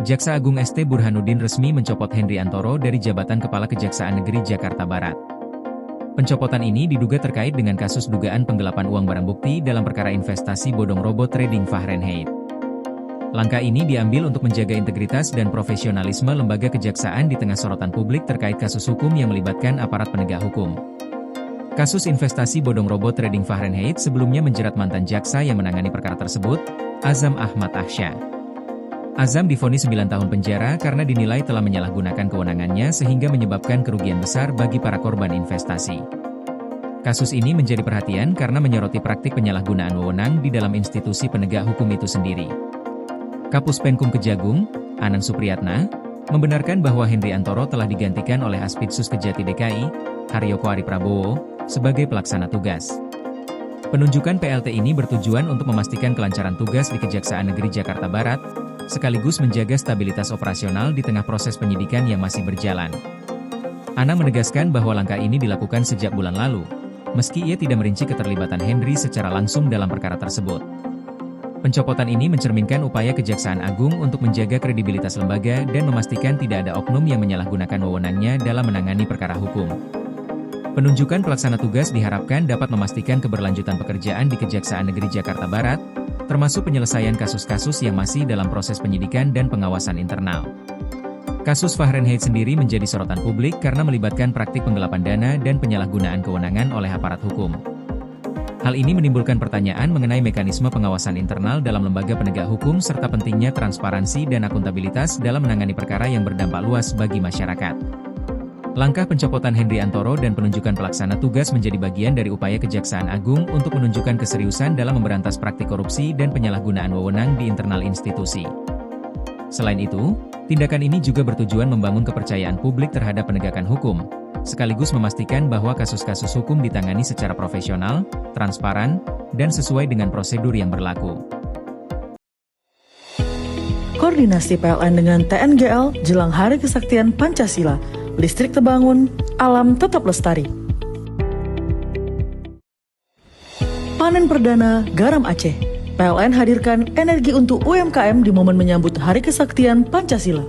Jaksa Agung ST Burhanuddin resmi mencopot Henry Antoro dari jabatan Kepala Kejaksaan Negeri Jakarta Barat. Pencopotan ini diduga terkait dengan kasus dugaan penggelapan uang barang bukti dalam perkara investasi bodong robot trading Fahrenheit. Langkah ini diambil untuk menjaga integritas dan profesionalisme lembaga kejaksaan di tengah sorotan publik terkait kasus hukum yang melibatkan aparat penegak hukum. Kasus investasi bodong robot trading Fahrenheit sebelumnya menjerat mantan jaksa yang menangani perkara tersebut, Azam Ahmad Ahsya. Azam divonis 9 tahun penjara karena dinilai telah menyalahgunakan kewenangannya sehingga menyebabkan kerugian besar bagi para korban investasi. Kasus ini menjadi perhatian karena menyoroti praktik penyalahgunaan wewenang di dalam institusi penegak hukum itu sendiri. Kapus Penkum Kejagung, Anang Supriyatna, membenarkan bahwa Henry Antoro telah digantikan oleh Aspidsus Kejati DKI, Haryoko Ariprabowo, sebagai pelaksana tugas. Penunjukan PLT ini bertujuan untuk memastikan kelancaran tugas di Kejaksaan Negeri Jakarta Barat, sekaligus menjaga stabilitas operasional di tengah proses penyidikan yang masih berjalan. Anang menegaskan bahwa langkah ini dilakukan sejak bulan lalu, meski ia tidak merinci keterlibatan Henry secara langsung dalam perkara tersebut. Pencopotan ini mencerminkan upaya Kejaksaan Agung untuk menjaga kredibilitas lembaga dan memastikan tidak ada oknum yang menyalahgunakan wewenangnya dalam menangani perkara hukum. Penunjukan pelaksana tugas diharapkan dapat memastikan keberlanjutan pekerjaan di Kejaksaan Negeri Jakarta Barat, termasuk penyelesaian kasus-kasus yang masih dalam proses penyidikan dan pengawasan internal. Kasus Fahrenheit sendiri menjadi sorotan publik karena melibatkan praktik penggelapan dana dan penyalahgunaan kewenangan oleh aparat hukum. Hal ini menimbulkan pertanyaan mengenai mekanisme pengawasan internal dalam lembaga penegak hukum serta pentingnya transparansi dan akuntabilitas dalam menangani perkara yang berdampak luas bagi masyarakat. Langkah pencopotan Henry Antoro dan penunjukan pelaksana tugas menjadi bagian dari upaya Kejaksaan Agung untuk menunjukkan keseriusan dalam memberantas praktik korupsi dan penyalahgunaan wewenang di internal institusi. Selain itu, tindakan ini juga bertujuan membangun kepercayaan publik terhadap penegakan hukum, sekaligus memastikan bahwa kasus-kasus hukum ditangani secara profesional, transparan, dan sesuai dengan prosedur yang berlaku. Koordinasi PLN dengan TNGL jelang Hari Kesaktian Pancasila. Listrik terbangun, alam tetap lestari. Panen perdana garam Aceh. PLN hadirkan energi untuk UMKM di momen menyambut Hari Kesaktian Pancasila.